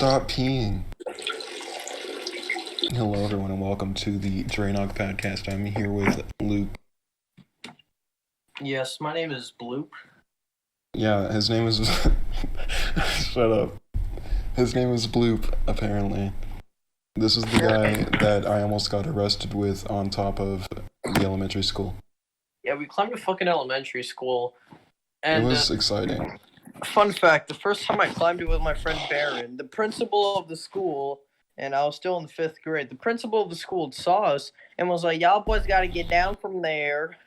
stop peeing. Hello, everyone, and welcome to the Dranoc podcast. I'm here with Luke. Yes, my name is Bloop. Yeah, his name is... Shut up. His name is Bloop, apparently. This is the guy that I almost got arrested with on top of the elementary school. Yeah, we climbed a fucking elementary school. And it was exciting. Fun fact, the first time I climbed it with my friend Baron, the principal of the school, and I was still in the 5th grade, the principal of the school saw us and was like, y'all boys gotta get down from there.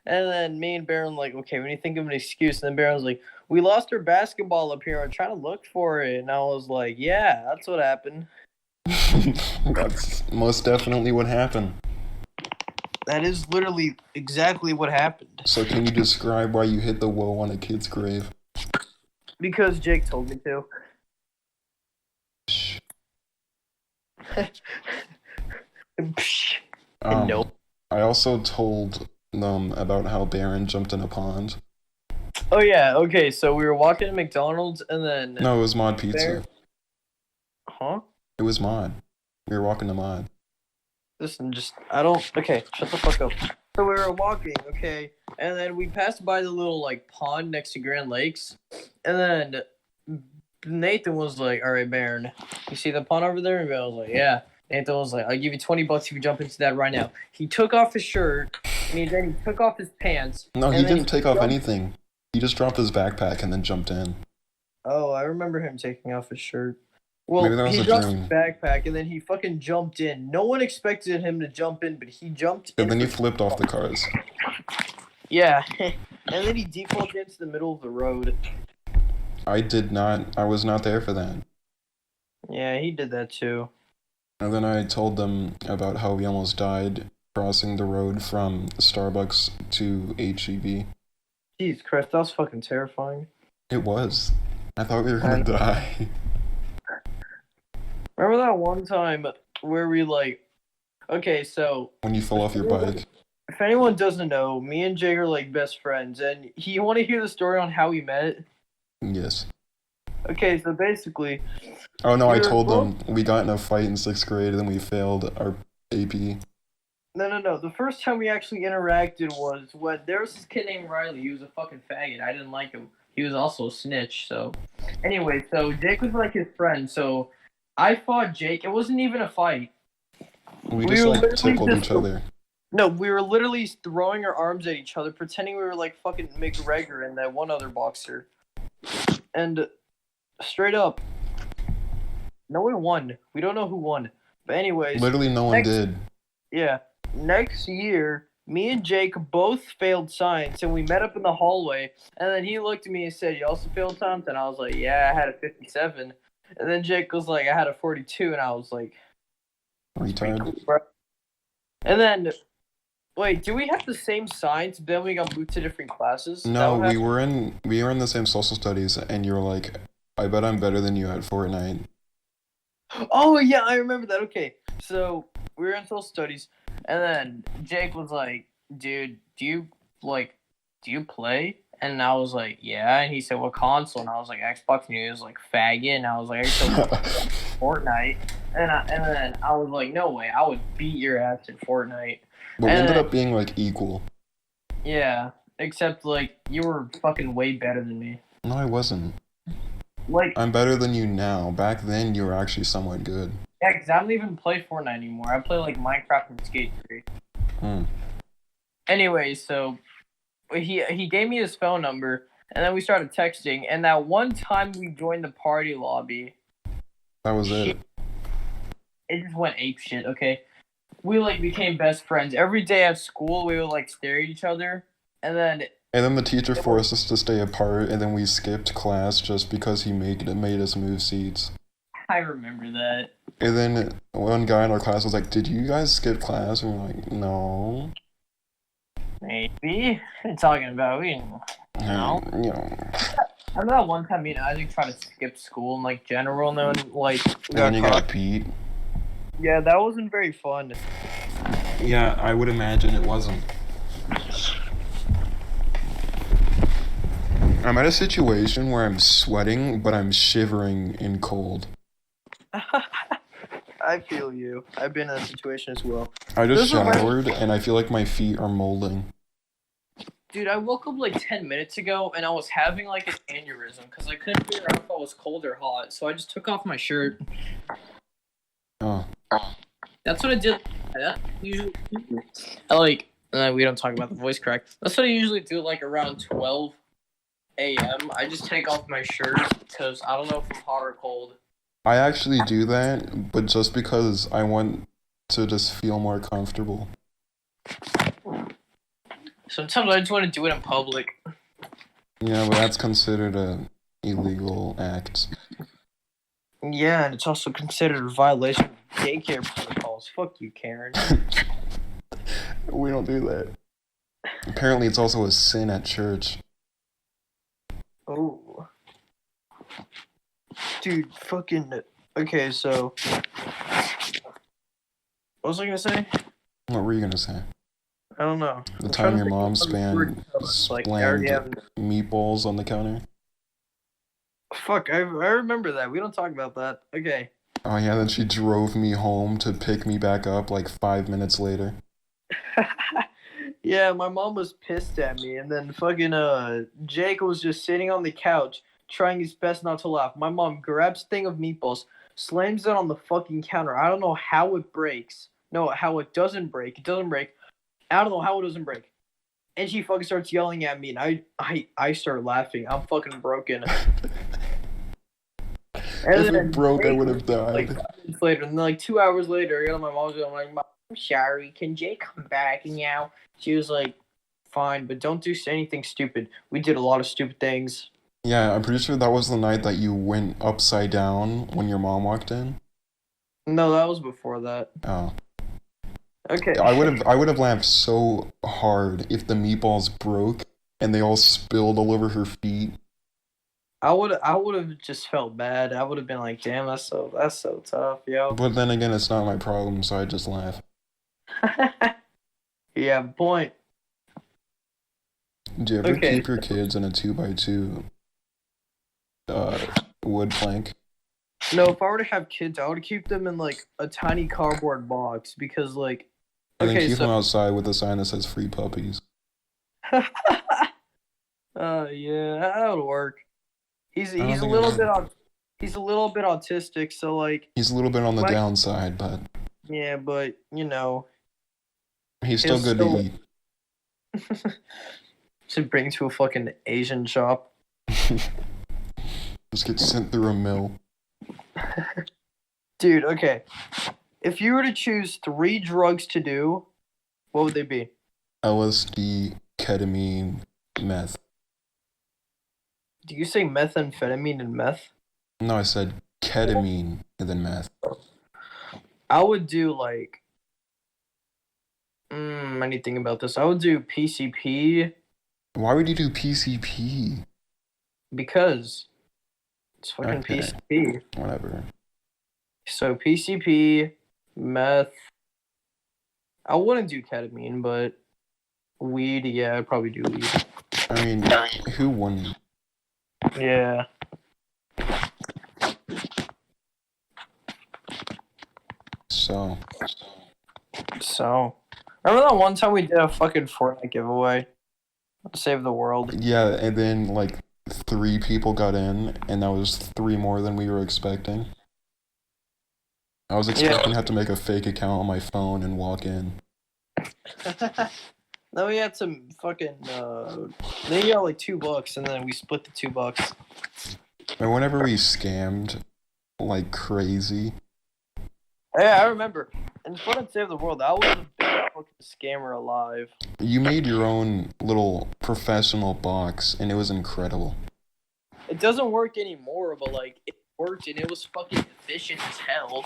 And then me and Baron like, okay, we need to think of an excuse. And then Baron was like, we lost our basketball up here. I'm trying to look for it. And I was like, yeah, that's what happened. That's most definitely what happened. That is literally exactly what happened. So can you describe why you hit the woe on a kid's grave? Because Jake told me to. Shh. Nope. I also told them about how Baron jumped in a pond. Oh yeah, okay, so we were walking to McDonald's and then... No, it was Mod Pizza. Huh? It was Mod. We were walking to Mod. Listen, okay, shut the fuck up. So we were walking, okay, and then we passed by the little, pond next to Grand Lakes, and then Nathan was like, alright, Baron, you see the pond over there? And I was like, yeah. Nathan was like, I'll give you $20 if you jump into that right now. He took off his shirt, and then he took off his pants. No, he didn't take off anything. He just dropped his backpack and then jumped in. Oh, I remember him taking off his shirt. Well, maybe that was he a dropped dream. his backpack, and then he fucking jumped in. No one expected him to jump in, but he jumped in. And then he flipped off the cars. Yeah, and then he defaulted into the middle of the road. I was not there for that. Yeah, he did that too. And then I told them about how we almost died crossing the road from Starbucks to HEB. Jesus Christ, that was fucking terrifying. It was. I thought we were gonna die. Remember that one time where we okay, so... When you fell off your bike. If anyone doesn't know, me and Jake are best friends, and you want to hear the story on how we met? Yes. Okay, so basically... Oh no, I told them we got in a fight in 6th grade and then we failed our AP. No. The first time we actually interacted was when there was this kid named Riley. He was a fucking faggot. I didn't like him. He was also a snitch, so... Anyway, so Jake was his friend, so I fought Jake. It wasn't even a fight. We just tickled each other. No, we were literally throwing our arms at each other, pretending we were fucking McGregor and that one other boxer. And straight up, no one won. We don't know who won. But anyways... Literally no one did. Yeah. Next year, me and Jake both failed science, and we met up in the hallway, and then he looked at me and said, you also failed science? And I was like, yeah, I had a 57. And then Jake was like, I had a 42, and I was like... Retard. And then... Wait, do we have the same science, then we got moved to different classes? No, we were in the same social studies, and you were like, I bet I'm better than you at Fortnite. Oh, yeah, I remember that. Okay, so we were in social studies, and then Jake was like, dude, do you play? And I was like, yeah. And he said, what console? And I was like, Xbox. And he was like, faggot. And I was like, I still Fortnite. And then I was like, no way, I would beat your ass in Fortnite. But we ended up being equal. Yeah, except you were fucking way better than me. No, I wasn't. I'm better than you now. Back then, you were actually somewhat good. Yeah, because I don't even play Fortnite anymore. I play Minecraft and Skate 3. Anyway, so he gave me his phone number, and then we started texting. And that one time we joined the party lobby, that was it. It just went ape shit. Okay. We became best friends. Every day at school, we would stare at each other, and then the teacher forced us to stay apart, and then we skipped class just because he made us move seats. I remember that. And then one guy in our class was like, "Did you guys skip class?" And we're like, "No." Maybe. What are you talking about? We didn't know. You know. I remember that one time me and Isaac tried to skip school in general, and then and then you got beat. Yeah, that wasn't very fun. Yeah, I would imagine it wasn't. I'm at a situation where I'm sweating, but I'm shivering in cold. I feel you. I've been in that situation as well. I just Those are my- showered and I feel like my feet are molding. Dude, I woke up like 10 minutes ago and I was having like an aneurysm because I couldn't figure out if I was cold or hot. So I just took off my shirt. Oh. That's what I did. That usually, we don't talk about the voice crack. That's what I usually do like around 12 a.m. I just take off my shirt because I don't know if I'm hot or cold. I actually do that, but just because I want to just feel more comfortable. Sometimes I just want to do it in public. Yeah, but that's considered a illegal act. Yeah, and it's also considered a violation of daycare protocols. Fuck you, Karen. We don't do that. Apparently, it's also a sin at church. Oh. Dude, fucking... Okay, so... What was I gonna say? What were you gonna say? I don't know. The time your mom slammed meatballs on the counter? Fuck, I remember that. We don't talk about that. Okay. Oh yeah, then she drove me home to pick me back up like 5 minutes later. Yeah, my mom was pissed at me, and then fucking Jake was just sitting on the couch trying his best not to laugh. My mom grabs a thing of meatballs, slams it on the fucking counter. I don't know how it breaks. No, how it doesn't break. It doesn't break. I don't know how it doesn't break. And she fucking starts yelling at me, and I start laughing. I'm fucking broken. If it broke, I would have died. Like 5 minutes later, and then like 2 hours later, I got on my mom's phone. I'm like, Mom, I'm sorry. Can Jay come back now? She was like, fine, but don't do anything stupid. We did a lot of stupid things. Yeah, I'm pretty sure that was the night that you went upside down when your mom walked in. No, that was before that. Oh. Okay. I would have laughed so hard if the meatballs broke and they all spilled all over her feet. I would have just felt bad. I would have been like, damn, that's so tough, yo. But then again, it's not my problem, so I just laugh. Yeah, point. Do you ever keep your kids in a 2x2 wood plank? No, if I were to have kids, I would keep them in like a tiny cardboard box because like. And then keep them outside with a sign that says "free puppies." Yeah, that would work. He's a little bit autistic, so like. He's a little bit on the downside, but. Yeah, but you know. He's still good to eat. Should bring to a fucking Asian shop. Just get sent through a mill. Dude, okay. If you were to choose 3 drugs to do, what would they be? LSD, ketamine, meth. Do you say methamphetamine and meth? No, I said ketamine and then meth. I would do like... I need to think about this. I would do PCP. Why would you do PCP? Because it's fucking Okay. PCP. Whatever. So PCP, meth. I wouldn't do ketamine, but weed, yeah, I'd probably do weed. I mean, who wouldn't? Yeah. So. Remember that one time we did a fucking Fortnite giveaway? Save the world. Yeah, and then like 3 people got in, and that was 3 more than we were expecting. I was expecting to have to make a fake account on my phone and walk in. Then we had some fucking, they got like $2, and then we split the $2. And whenever we scammed like crazy. Yeah, I remember. And Fortnite Save the World, I was the biggest fucking scammer alive. You made your own little professional box, and it was incredible. It doesn't work anymore, but like, it worked, and it was fucking efficient as hell.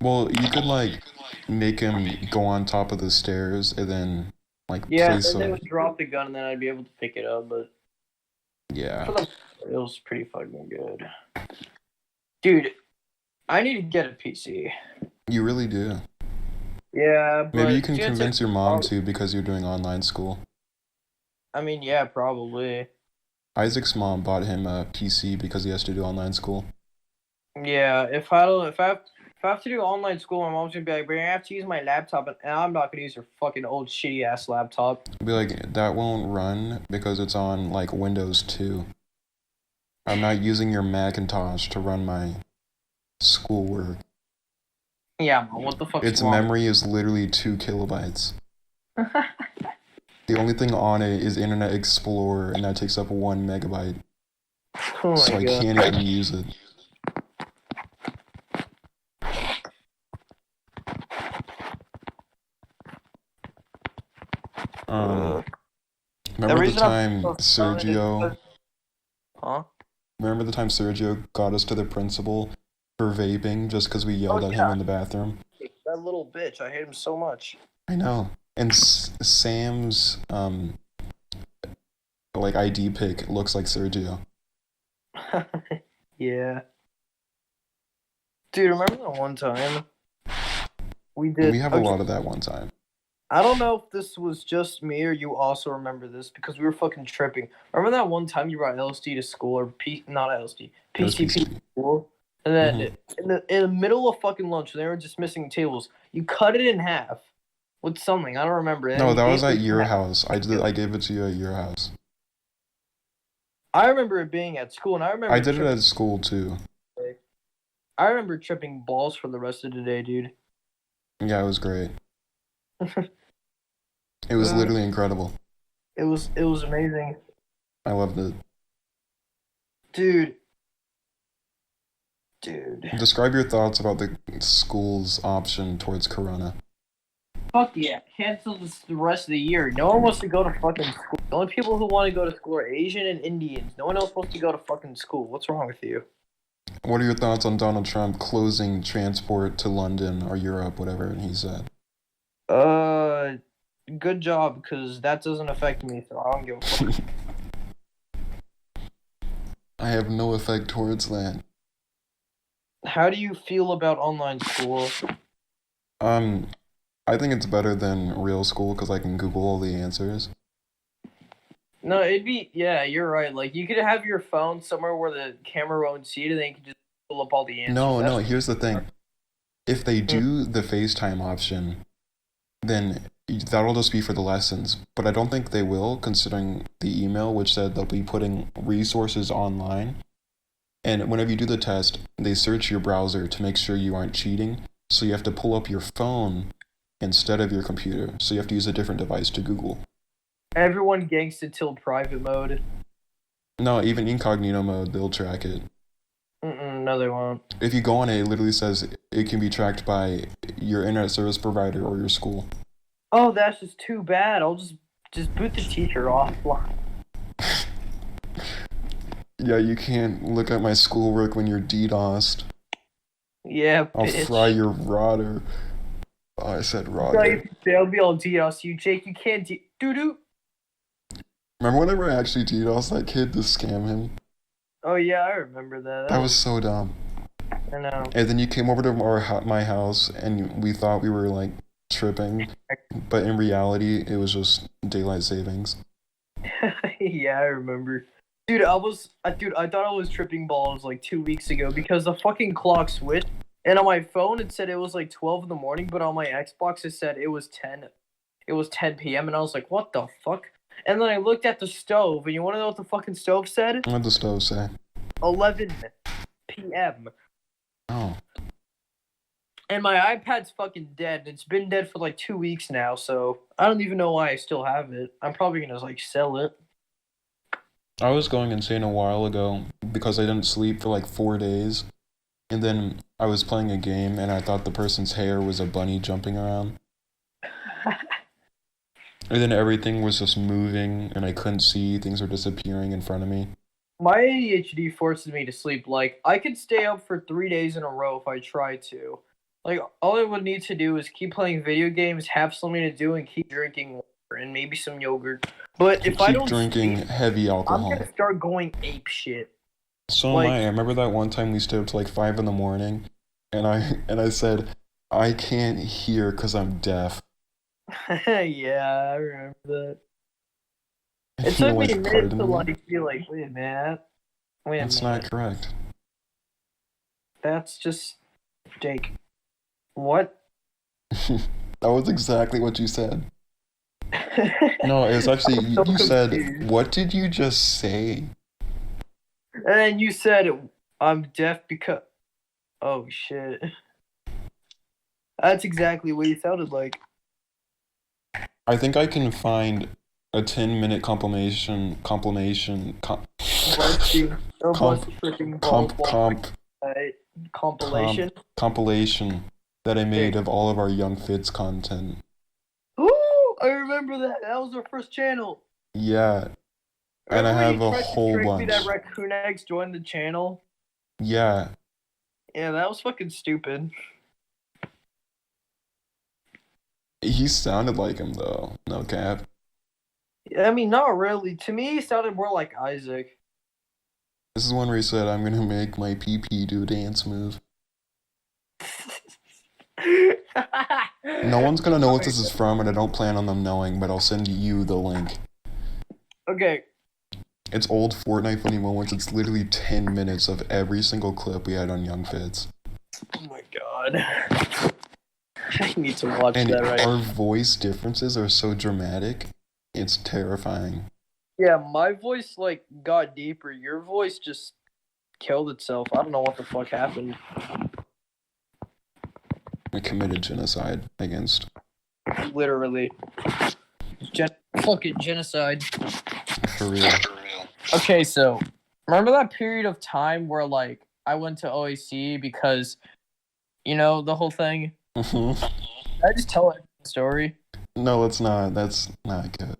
Well, you could like make him go on top of the stairs and then like place and then they would drop the gun and then I'd be able to pick it up, but yeah, it was pretty fucking good. Dude, I need to get a PC. You really do. Yeah, but maybe you can convince your mom to because you're doing online school. I mean, yeah, probably. Isaac's mom bought him a PC because he has to do online school. Yeah, if I I have to do online school, my mom's gonna be like, "But I have to use my laptop," and I'm not gonna use her fucking old shitty ass laptop. Be like, that won't run because it's on like Windows 2. I'm not using your Macintosh to run my schoolwork. Yeah, Mom, what the fuck's Its wrong? memory is literally 2 kilobytes. The only thing on it is Internet Explorer, and that takes up 1 megabyte. Oh So my I god. can't even use it. Remember the reason I'm time so stoned is Sergio? because- Huh? Remember the time Sergio got us to the principal for vaping just because we yelled Oh, at yeah. him in the bathroom? That little bitch, I hate him so much. I know. And Sam's like ID pic looks like Sergio. Yeah. Dude, remember that one time we did? We have a lot of that one time. I don't know if this was just me or you also remember this because we were fucking tripping. Remember that one time you brought LSD to school or not LSD, It was PCP to school, and then in the middle of fucking lunch, when they were dismissing tables, you cut it in half with something I don't remember. And No, you that was ate at it in your half. house. I gave it to you at your house. I remember it being at school, and I remember I did it tripping- at school too. I remember tripping balls for the rest of the day, dude. Yeah, it was great. It was literally incredible. It was amazing, I loved it. dude. Describe your thoughts about the school's option towards Corona. Fuck yeah, cancel this the rest of the year. No one wants to go to fucking school. The only people who want to go to school are Asian and Indians. No one else wants to go to fucking school. What's wrong with you? What are your thoughts on Donald Trump closing transport to London or Europe, whatever he said? Good job, because that doesn't affect me, so I don't give a fuck. I have no effect towards that. How do you feel about online school? I think it's better than real school because I can Google all the answers. No, yeah, you're right. Like, you could have your phone somewhere where the camera won't see it, and then you can just pull up all the answers. No, here's the thing. If they do the FaceTime option, then that'll just be for the lessons. But I don't think they will, considering the email, which said they'll be putting resources online. And whenever you do the test, they search your browser to make sure you aren't cheating. So you have to pull up your phone instead of your computer. So you have to use a different device to Google. Everyone gangsta till private mode. No, even incognito mode, they'll track it. No, they won't. If you go on it, it literally says it can be tracked by your internet service provider or your school. Oh, that's just too bad. I'll just boot the teacher offline. Yeah, you can't look at my schoolwork when you're DDoSed. Yeah, I'll bitch. fry your router. Oh, I said So router. if they'll be all DDoS you, Jake. You can't doo-doo. Remember whenever I actually DDoSed that kid to scam him? Oh yeah, I remember that. That was so dumb. I know. And then you came over to my house and we thought we were like tripping, but in reality it was just daylight savings. Yeah, I remember. Dude, I thought I was tripping balls like 2 weeks ago because the fucking clock switched, and on my phone it said it was like 12 in the morning, but on my Xbox it said it was 10 p.m. and I was like, what the fuck? And then I looked at the stove, and you want to know what the fucking stove said? What'd the stove say? 11 p.m. Oh. And my iPad's fucking dead. It's been dead for like 2 weeks now, so I don't even know why I still have it. I'm probably gonna like sell it. I was going insane a while ago because I didn't sleep for like 4 days. And then I was playing a game and I thought the person's hair was a bunny jumping around. And then everything was just moving and I couldn't see. Things were disappearing in front of me. My ADHD forces me to sleep. Like, I could stay up for 3 days in a row if I tried to. Like, all I would need to do is keep playing video games, have something to do, and keep drinking water and maybe some yogurt. But if I Keep don't drinking sleep, heavy I'm alcohol. gonna start going ape shit. So like- am I. I remember that one time we stayed up to like 5 in the morning and I said, I can't hear because I'm deaf. Yeah, I remember that. And It you took were, me a like, minute pardon to me? like be like, wait a minute. That's not correct. That's just Jake. What? That was exactly what you said. No, it was actually I'm so you said, confused. what did you just say? And then you said I'm deaf because. Oh shit. That's exactly what you sounded like. I think I can find a 10-minute compilation Busting. A bust comp freaking balls comp while comp compilation. compilation that I made Okay. of all of our Young Fits content. Ooh, I remember that. That was our first channel. Yeah, and I Remember when you have a tried to whole trick me that bunch. Raccoon Eggs joined the channel? Yeah, Yeah, that was fucking stupid. he sounded like him though. No cap. I mean, not really. To me, he sounded more like Isaac. This is one where he said, "I'm gonna make my PP do a dance move." No one's gonna know what this is from, and I don't plan on them knowing, but I'll send you the link. Okay. It's old Fortnite funny moments. It's literally 10 minutes of every single clip we had on Young Fits. Oh my god. I need to watch And that right. our voice differences are so dramatic, it's terrifying. Yeah, my voice like got deeper. Your voice just killed itself. I don't know what the fuck happened. I committed genocide against. Literally. Fucking genocide. For real. Okay, so remember that period of time where like I went to OAC because you know the whole thing? Mhm. I just tell it the story. No, let's not. That's not good.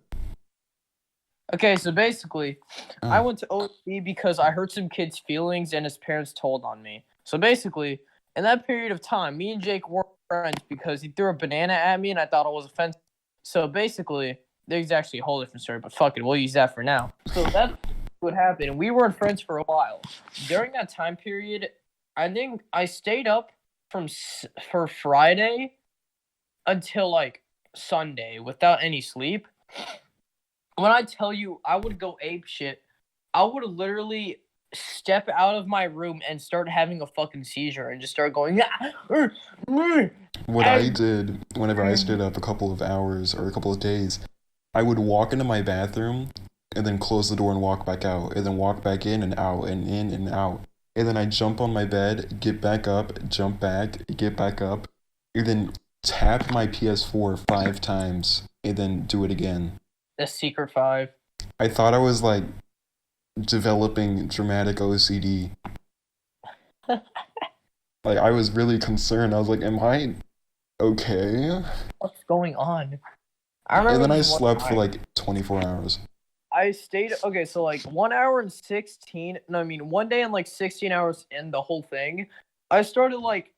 Okay, so basically, I Oh. went to OAC because I hurt some kid's feelings and his parents told on me. So basically, in that period of time, me and Jake weren't friends because he threw a banana at me and I thought it was offensive. So basically, there's actually a whole different story, but fuck it, we'll use that for now. So that's what happened. We weren't friends for a while. During that time period, I think I stayed up for Friday until like Sunday without any sleep. When I tell you I would go ape shit, I would literally step out of my room and start having a fucking seizure and just start going. What I did whenever I stayed up a couple of hours or a couple of days, I would walk into my bathroom and then close the door and walk back out, and then walk back in and out and in and out. And then I'd jump on my bed, get back up, jump back, get back up, and then tap my PS4 5 times, and then do it again. The Secret 5. I thought I was like developing dramatic OCD. Like I was really concerned. I was like, "Am I okay?" What's going on? I remember And then I this one slept for time. like 24 hours. I stayed okay, so like 1 hour and 16. No, I mean 1 day and like 16 hours in the whole thing. I started like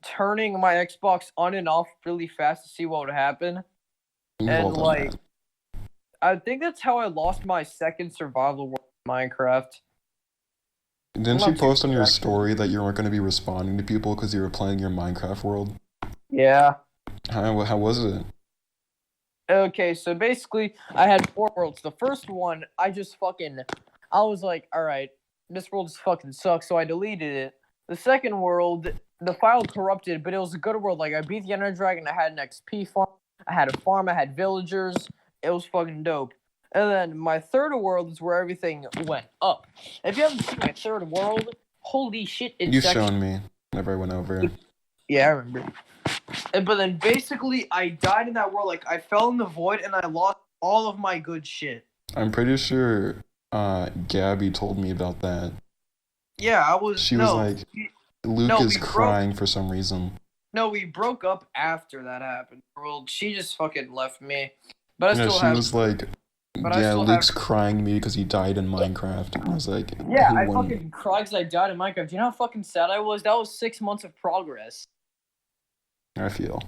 turning my Xbox on and off really fast to see what would happen. We've all And done like that. I think that's how I lost my second survival world in Minecraft. Didn't I'm you not post on too your sure, actually. story that you weren't going to be responding to people because you were playing your Minecraft world? Yeah. How was it? Okay, so basically, I had 4 worlds. The first one, I was like, all right, this world just fucking sucks, so I deleted it. The second world, the file corrupted, but it was a good world. Like, I beat the Ender Dragon, I had an XP farm, I had a farm, I had villagers. It was fucking dope. And then my third world is where everything went up. If you haven't seen my third world, holy shit, You've it's shown actually. me whenever I went over. Yeah, I remember. But then basically, I died in that world. Like, I fell in the void and I lost all of my good shit. I'm pretty sure Gabby told me about that. Yeah, I was. She was like, Luke No, is crying for some reason. we broke up after that happened. Well, she just fucking left me. But I Yeah, still she have. was like, But I yeah, still Luke's have. crying to me because he died in Minecraft. And I was like, Yeah, who I won? fucking cried because I died in Minecraft. Do you know how fucking sad I was? That was 6 months of progress. I feel.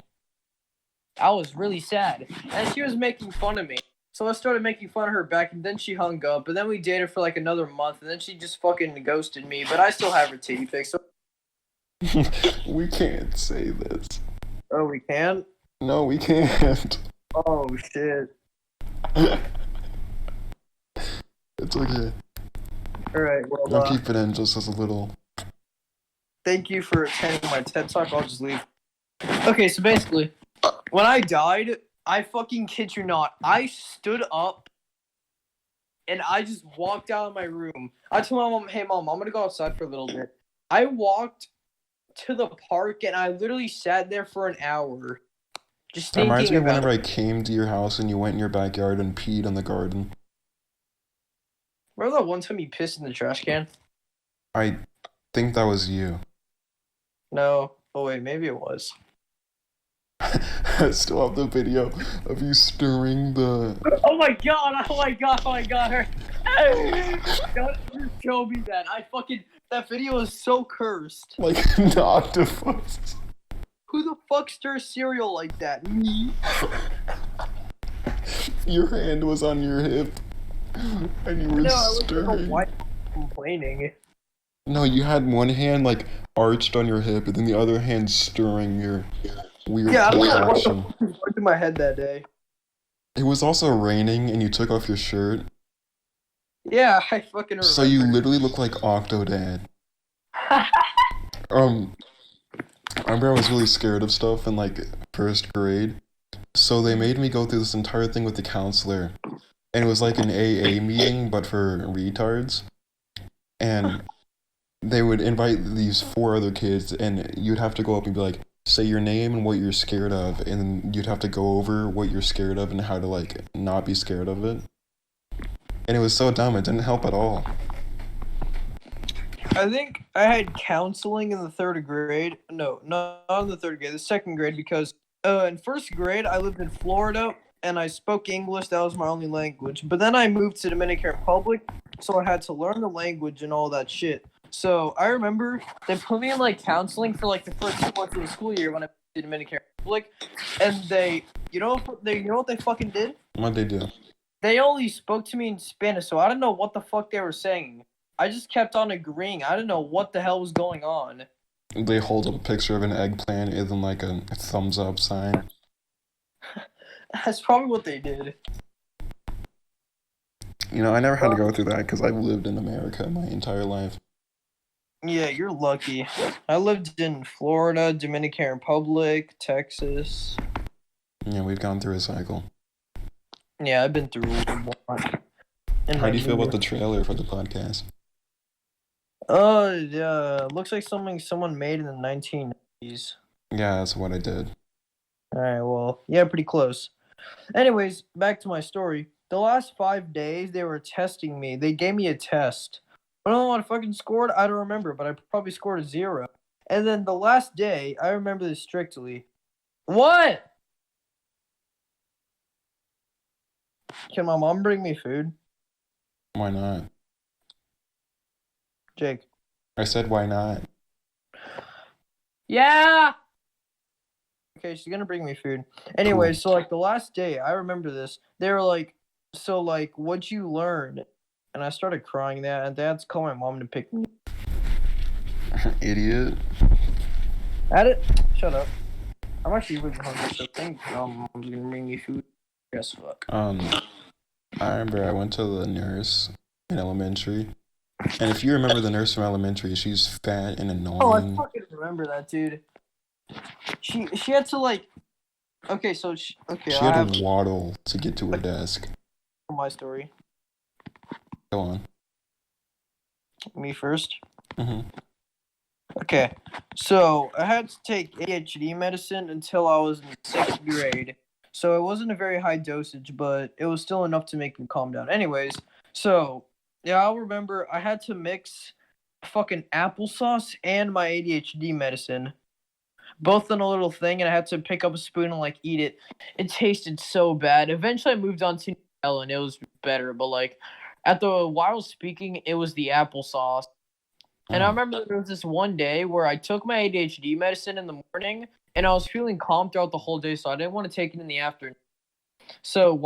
I was really sad. And she was making fun of me. So I started making fun of her back, and then she hung up. And then we dated for like another month, and then she just fucking ghosted me. But I still have her titty pics. So... We can't say this. Oh, we can? No, we can't. Oh, shit. It's okay. Alright, I'll well, keep it in just as a little. thank you for attending my TED Talk. I'll just leave. Okay, so basically, when I died, I fucking kid you not, I stood up and I just walked out of my room. I told my mom, "Hey mom, I'm gonna go outside for a little bit." I walked to the park and I literally sat there for an hour, just That reminds thinking me of about whenever it. I came to your house and you went in your backyard and peed in the garden. Remember that one time you pissed in the trash can? I think that was you. No. Oh wait, maybe it was. I still have the video of you stirring the. Oh my god! Oh my god! Oh my god! Don't ever show me that. That video is so cursed. Like an octopus. Who the fuck stirs cereal like that? Me? Your hand was on your hip and you were No, I was like a stirring. white complaining. No, you had one hand like arched on your hip and then the other hand stirring your weird Yeah, I don't know what the concoction. fuck was going through my head that day. It was also raining and you took off your shirt. Yeah, I fucking remember. So you literally look like Octodad. I remember I was really scared of stuff in like first grade. So they made me go through this entire thing with the counselor. And it was like an AA meeting, but for retards. And they would invite these 4 other kids, and you'd have to go up and be like, say your name and what you're scared of. And then you'd have to go over what you're scared of and how to like not be scared of it. And it was so dumb, it didn't help at all. I think I had counseling in the 3rd grade. No, not in the 3rd grade, the 2nd grade, because in 1st grade I lived in Florida and I spoke English. That was my only language. But then I moved to Dominican Republic, so I had to learn the language and all that shit. So I remember they put me in like counseling for like the first 2 months of the school year when I moved to Dominican Republic, and you know what they fucking did? What'd they do? They only spoke to me in Spanish, so I didn't know what the fuck they were saying. I just kept on agreeing. I didn't know what the hell was going on. They hold up a picture of an eggplant and then like a thumbs up sign. That's probably what they did. You know, I never had to go through that because I've lived in America my entire life. Yeah, you're lucky. I lived in Florida, Dominican Republic, Texas. Yeah, we've gone through a cycle. Yeah, I've been through a lot. How do you feel about the trailer for the podcast? Yeah, looks like someone made in the 1990s. Yeah, that's what I did. Alright, well, yeah, pretty close. Anyways, back to my story. The last 5 days, they were testing me. They gave me a test. I don't know what I fucking scored. I don't remember, but I probably scored a 0. And then the last day, I remember this strictly. What? Can my mom bring me food? Why not? Jake. I said why not? Yeah! Okay, she's gonna bring me food. Anyway, so like the last day, I remember this. They were like, so like, what'd you learn? And I started crying there, and Dad's called my mom to pick me. Idiot. At it? Shut up. I'm actually really hungry, so think mom's gonna bring me food. Yes, fuck. I remember I went to the nurse in elementary. And if you remember the nurse from elementary, she's fat and annoying. Oh, I fucking remember that, dude. She had to like. Okay, so she had to waddle to get to her desk. My story. Go on. Me first. Mm-hmm. Okay, so I had to take ADHD medicine until I was in 6th grade. So it wasn't a very high dosage, but it was still enough to make me calm down. Anyways, so yeah, I'll remember I had to mix fucking applesauce and my ADHD medicine, both in a little thing, and I had to pick up a spoon and like eat it. It tasted so bad. Eventually, I moved on to Nutella, and it was better. But like while speaking, it was the applesauce. And I remember there was this one day where I took my ADHD medicine in the morning, and I was feeling calm throughout the whole day, so I didn't want to take it in the afternoon. So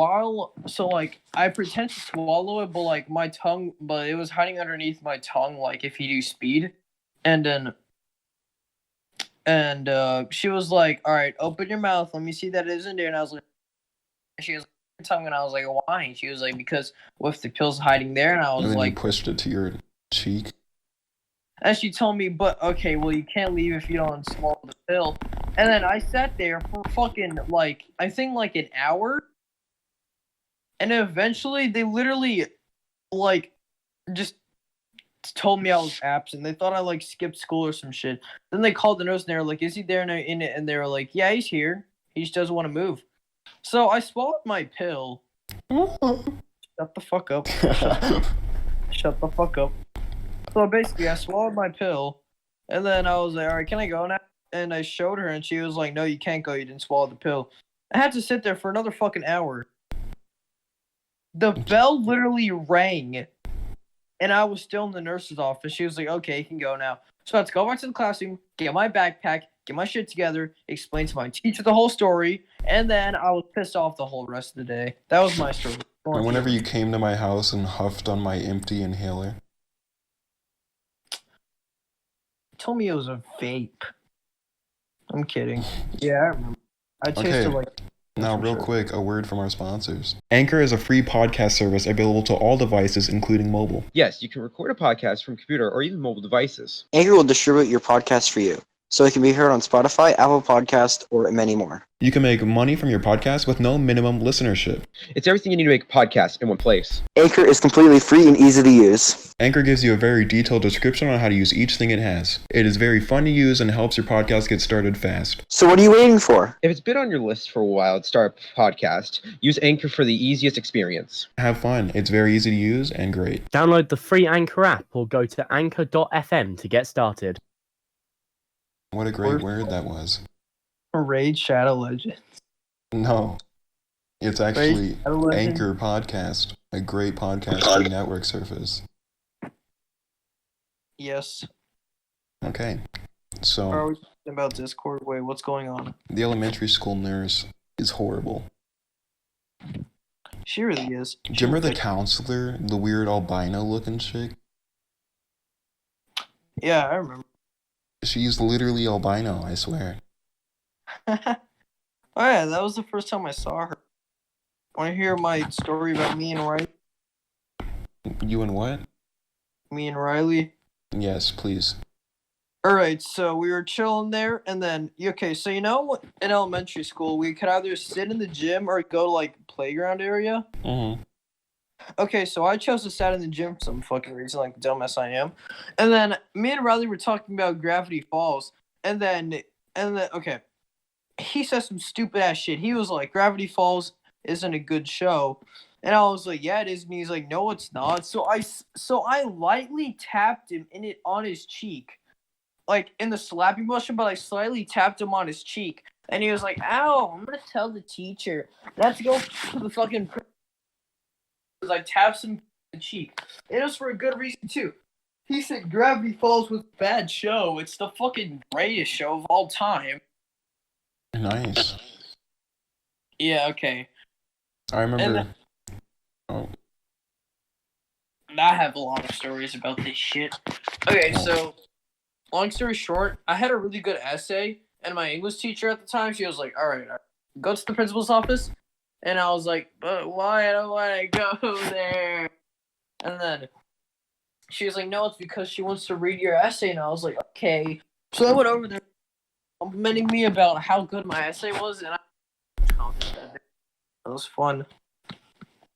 I pretend to swallow it, but like but it was hiding underneath my tongue, like if you do speed. And she was like, "All right, open your mouth. Let me see that it isn't there." And I was like, she was like, your tongue, and I was like, "Why?" And she was like, "Because what if the pill's hiding there?" And I was and then like, you pushed it to your cheek. And she told me, "But okay, well, you can't leave if you don't swallow the pill." And then I sat there for fucking, like, I think, like, an hour. And eventually, they literally, like, just told me I was absent. They thought I, like, skipped school or some shit. Then they called the nurse, and they were like, is he there in it? And they were like, yeah, he's here. He just doesn't want to move. So I swallowed my pill. Shut the fuck up. Shut the fuck up. So basically, I swallowed my pill. And then I was like, all right, can I go now? And I showed her, and she was like, no, you can't go. You didn't swallow the pill. I had to sit there for another fucking hour. The bell literally rang, and I was still in the nurse's office. She was like, okay, you can go now. So I had to go back to the classroom, get my backpack, get my shit together, explain to my teacher the whole story, and then I was pissed off the whole rest of the day. That was my story. Or whenever you came to my house and huffed on my empty inhaler. You told me it was a vape. I'm kidding. Yeah, I remember. I tasted like... Now, real quick, a word from our sponsors. Anchor is a free podcast service available to all devices, including mobile. Yes, you can record a podcast from computer or even mobile devices. Anchor will distribute your podcast for you, so it can be heard on Spotify, Apple Podcast, or many more. You can make money from your podcast with no minimum listenership. It's everything you need to make a podcast in one place. Anchor is completely free and easy to use. Anchor gives you a very detailed description on how to use each thing it has. It is very fun to use and helps your podcast get started fast. So what are you waiting for? If it's been on your list for a while to start a podcast, use Anchor for the easiest experience. Have fun. It's very easy to use and great. Download the free Anchor app or go to anchor.fm to get started. What a great word that was. Raid Shadow Legends. No. It's actually Anchor Podcast, a great podcasting network service. Yes. Okay. Are So, we talking about Discord? Wait, what's going on? the elementary school nurse is horrible. She really is. Do you remember the counselor, the weird albino looking chick? Yeah, I remember. She's literally albino, I swear. Oh yeah, that was the first time I saw her. Want to hear my story about me and Riley? You and what? Me and Riley. Yes, please. Alright, so we were chilling there, and then, okay, so you know, in elementary school, we could either sit in the gym or go to, like, playground area? Mm-hmm. Okay, so I chose to sit in the gym for some fucking reason, like the dumbass I am. And then me and Riley were talking about Gravity Falls, and then, okay, he said some stupid ass shit. He was like, Gravity Falls isn't a good show. And I was like, yeah, it is. And he's like, no, it's not. So I lightly tapped him on his cheek. Like, in the slapping motion, but I slightly tapped him on his cheek. And he was like, ow, I'm going to tell the teacher. Let's go to the fucking... I tapped him on the cheek. It was for a good reason, too. He said Gravity Falls was a bad show. It's the fucking greatest show of all time. Nice. Yeah, okay. I remember... Oh. I have a lot of stories about this shit. Okay, so, long story short, I had a really good essay, and my English teacher at the time, she was like, alright, go to the principal's office. And I was like, but why? I don't want to go there. And then she was like, no, it's because she wants to read your essay. And I was like, okay. So I went over there complimenting me about how good my essay was, and it was fun.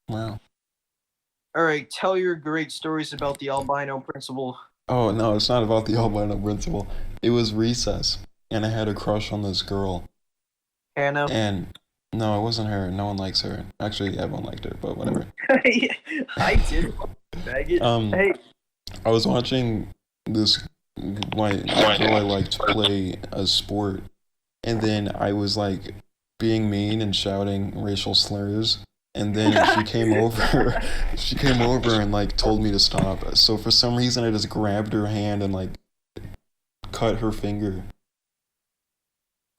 Wow. Alright, tell your great stories about the albino principal. Oh, no, it's not about the albino principal. It was recess, and I had a crush on this girl. Hannah. And, no, it wasn't her. No one likes her. Actually, everyone liked her, but whatever. I did. Hey. I was watching this, my girl I liked play a sport, and then I was, like, being mean and shouting racial slurs. And then she came over and like told me to stop. So for some reason I just grabbed her hand and like cut her finger.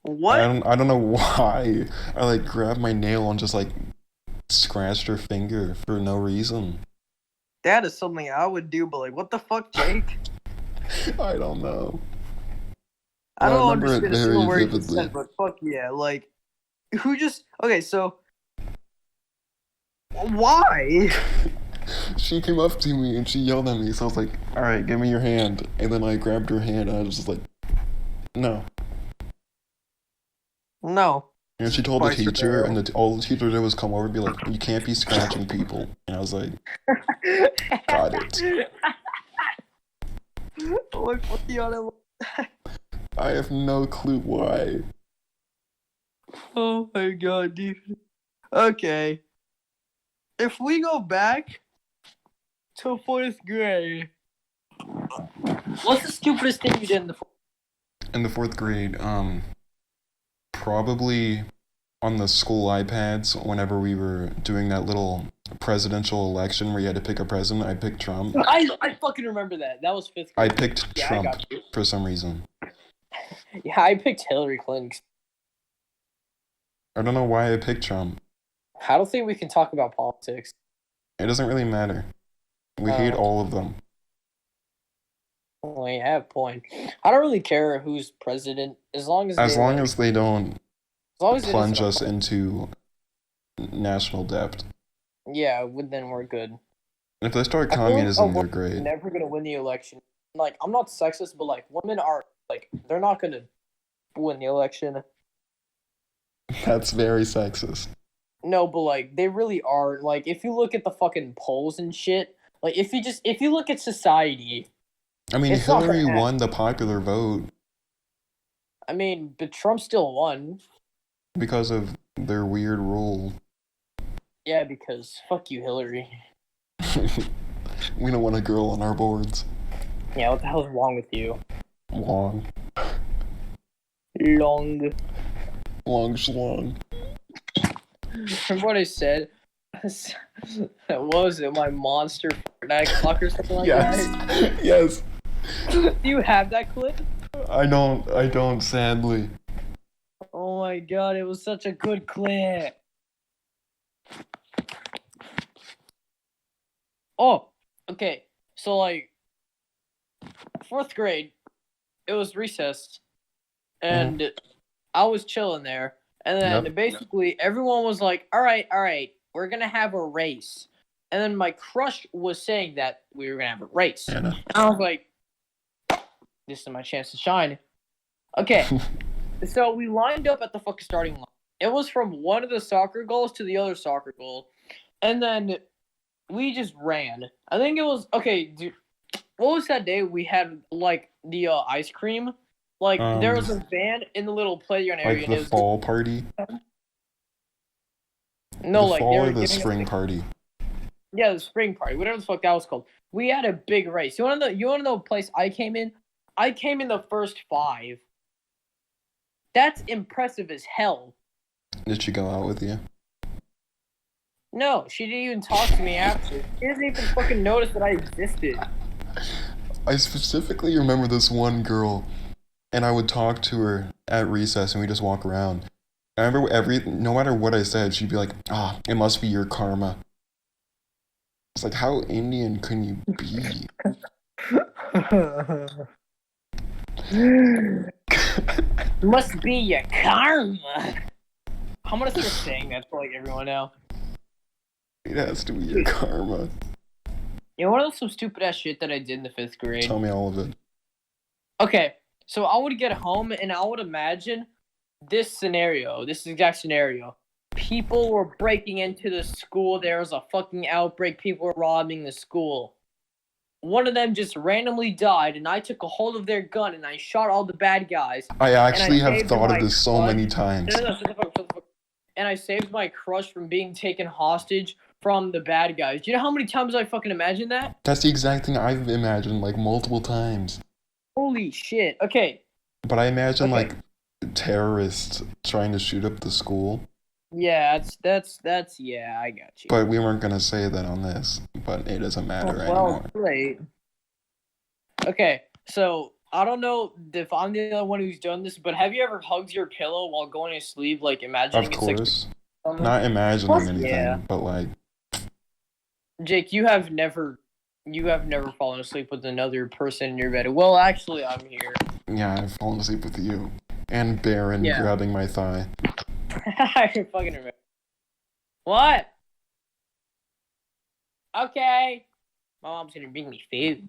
What? I don't know why. I like grabbed my nail and just like scratched her finger for no reason. That is something I would do, but like, what the fuck, Jake? I don't know. I don't remember understand it a single very word you vividly. said, but fuck yeah, like, who just... Okay, so... Why? She came up to me and she yelled at me, so I was like, alright, give me your hand. And then I grabbed her hand and I was just like, no. No. And she told the Spice or teacher, barrel. and all the teacher did was come over and be like, "You can't be scratching people." And I was like, "Got it." What's the other one? I have no clue why. Oh my god, dude. Okay. If we go back to 4th grade, what's the stupidest thing you did in the In the 4th grade, probably on the school iPads, whenever we were doing that little presidential election where you had to pick a president, I picked Trump. I fucking remember that. That was 5th I grade. picked Yeah, I Trump got you. for some reason. Yeah, I picked Hillary Clinton. I don't know why I picked Trump. I don't think we can talk about politics. It doesn't really matter. We hate all of them. Well, you have a point. I don't really care who's president as long as As they, long like, as they don't as long as it plunge isn't us into national debt. yeah, then we're good. If they start I feel like communism, a they're woman's great. never gonna win the election. Like, I'm not sexist, but like women are like they're not gonna win the election. That's very sexist. No, but like they really are. Like if you look at the fucking polls and shit, like if you look at society, I mean, It's not gonna Hillary happen. won the popular vote I mean, but Trump still won. because of their weird rule. Yeah, because fuck you, Hillary. We don't want a girl on our boards. Yeah, what the hell's wrong with you? Long Long. schlong. Remember what I said? What was it? My monster Fortnite clock or something like that? Yes. Do you have that clip? I don't, sadly. Oh my god, it was such a good clip. Oh, okay. So like 4th grade, it was recess, and I was chilling there, and then Yep. basically everyone was like, all right, we're gonna have a race. And then my crush was saying that we were gonna have a race. Anna. And I was like, this is my chance to shine. Okay. So we lined up at the fucking starting line. It was from one of the soccer goals to the other soccer goal. And then we just ran. I think it was okay, dude. What was that day we had like the ice cream? Like there was a van in the little playground area. Like and it the was fall party? no, The like fall they or were the giving us, spring like, party? yeah, the spring party, whatever the fuck that was called. We had a big race. You wanna know what place I came in? I came in the first 5. That's impressive as hell. Did she go out with you? No, she didn't even talk to me after. She didn't even fucking notice that I existed. I specifically remember this one girl, and I would talk to her at recess, and we just walk around. I remember no matter what I said, she'd be like, it must be your karma. It's like, how Indian can you be? Must be your karma. I'm gonna start saying that for like everyone now. It has to be your karma. You know what? Some stupid ass shit that I did in the 5th grade. Tell me all of it. Okay, so I would get home and I would imagine this exact scenario. People were breaking into the school. There was a fucking outbreak. People were robbing the school. One of them just randomly died, and I took a hold of their gun and I shot all the bad guys. I actually have saved thought of my this so crush. many times. No, shut the fuck. And I saved my crush from being taken hostage from the bad guys. Do you know how many times I fucking imagined that? That's the exact thing I've imagined, like, multiple times. Holy shit. Okay. But I imagine, Okay. like, terrorists trying to shoot up the school. Yeah, that's yeah, I got you. But we weren't gonna say that on this, but it doesn't matter anymore. Great. Okay, so I don't know if I'm the only one who's done this, but have you ever hugged your pillow while going to sleep, like imagining Of it's course. like someone? Not imagining course, anything, yeah. but like, Jake, you have never fallen asleep with another person in your bed. Well, actually, I'm here. yeah, I've fallen asleep with you. And Baron Yeah. grabbing my thigh. I fucking remember. What? Okay. My mom's gonna bring me food.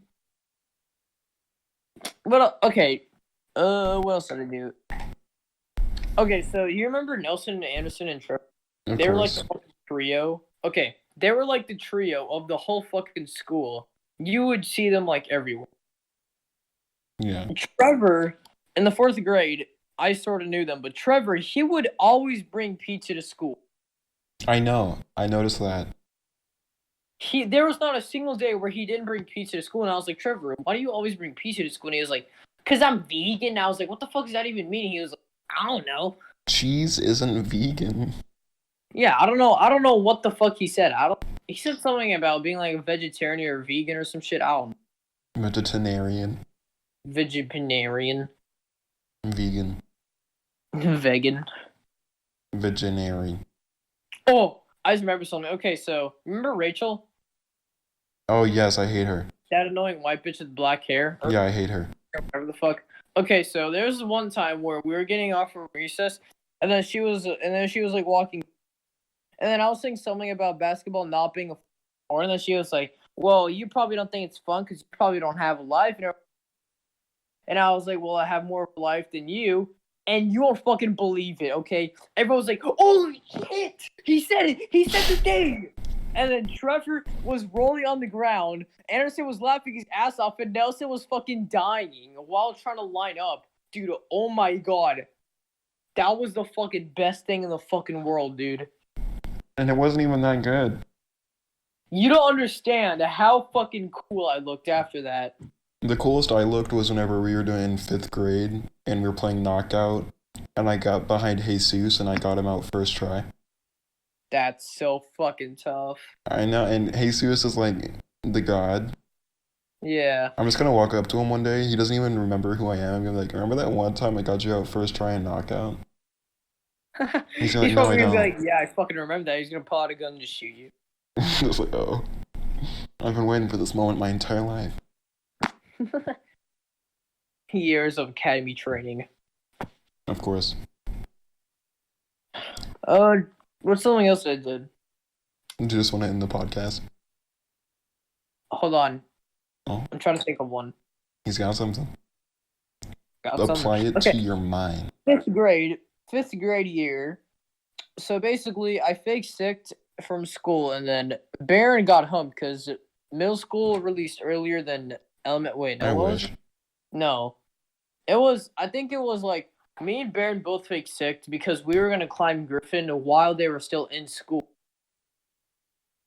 But okay. What else did I do? Okay, so you remember Nelson, Anderson, and Trevor? Of They were like course. the fucking trio. Okay, they were like the trio of the whole fucking school. You would see them like everywhere. Yeah. Trevor, in the 4th grade, I sort of knew them, but Trevor, he would always bring pizza to school. I know. I noticed that. There was not a single day where he didn't bring pizza to school, and I was like, Trevor, why do you always bring pizza to school? And he was like, because I'm vegan. And I was like, what the fuck does that even mean? He was like, I don't know. Cheese isn't vegan. Yeah, I don't know. I don't know what the fuck he said. He said something about being like a vegetarian or vegan or some shit. I don't know. Vegetarian. Vegetarian. Vegan. Vegan. Vegetarian. Oh, I just remember something. Okay, so remember Rachel? Oh, yes, I hate her. That annoying white bitch with black hair? Or Yeah, I hate her. whatever the fuck. Okay, so there was one time where we were getting off from recess, and then she was like walking, and then I was saying something about basketball not being a sport, and then she was like, "Well, you probably don't think it's fun because you probably don't have a life," and I was like, "Well, I have more of a life than you." And you won't fucking believe it, okay? Everyone was like, "Holy shit! He said it! He said the thing!" And then Trevor was rolling on the ground. Anderson was laughing his ass off, and Nelson was fucking dying while trying to line up. Dude, oh my god. That was the fucking best thing in the fucking world, dude. And it wasn't even that good. You don't understand how fucking cool I looked after that. The coolest I looked was whenever we were doing 5th grade and we were playing knockout, and I got behind Jesus and I got him out first try. That's so fucking tough. I know, and Jesus is like the god. Yeah. I'm just gonna walk up to him one day. He doesn't even remember who I am. I'm gonna be like, remember that one time I got you out first try and knockout? He's like, probably "No, I gonna be don't." like, yeah, I fucking remember that. He's gonna pull out a gun and just shoot you. I was like, oh. I've been waiting for this moment my entire life. Years of academy training. Of course. What's something else I did? Do you just want to end the podcast? Hold on. Oh. I'm trying to think of one. He's got something. Got Apply something. it Okay. to your mind. 5th grade year. So basically, I fake sicked from school, and then Baron got home because middle school released earlier than element. Wait, no, I what was wish. it? No, it was. I think it was like me and Baron both fake sicked because we were gonna climb Griffin while they were still in school.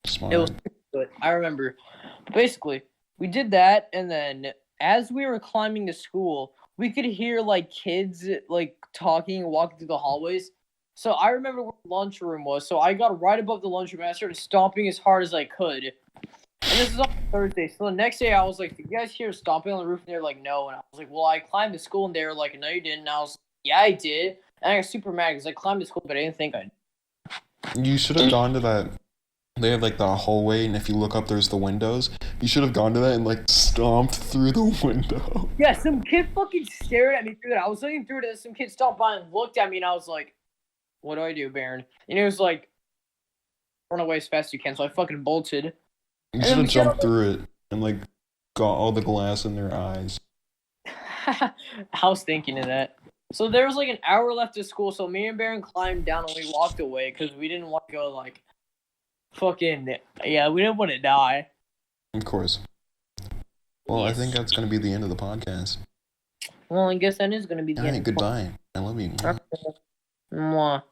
Smart. It was good. I remember. Basically, we did that, and then as we were climbing to school, we could hear like kids like talking and walking through the hallways. So I remember where the lunchroom was. So I got right above the lunchroom and I started stomping as hard as I could. And this is on Thursday. So the next day I was like, "Did you guys hear stomping on the roof?" And they were like, "No." And I was like, "Well, I climbed to school." And they were like, "No, you didn't." And I was like, "Yeah, I did." And I got super mad because I climbed to school, but I didn't think I did. You should have gone to that. They have like the hallway, and if you look up, there's the windows. You should have gone to that and like stomped through the window. Yeah, some kid fucking stared at me through that. I was looking through it, and some kid stopped by and looked at me, and I was like, "What do I do, Baron?" And he was like, "Run away as fast as you can." So I fucking bolted. You And should then have we set jumped up- through it and like got all the glass in their eyes. I was thinking of that. So there was like an hour left of school, so me and Baron climbed down and we walked away because we didn't want to go like fucking yeah, we didn't want to die. Of course. Well, I Yes. think that's gonna be the end of the podcast. Well, I guess that is gonna be the All end. right, goodbye. I love you. Mwah.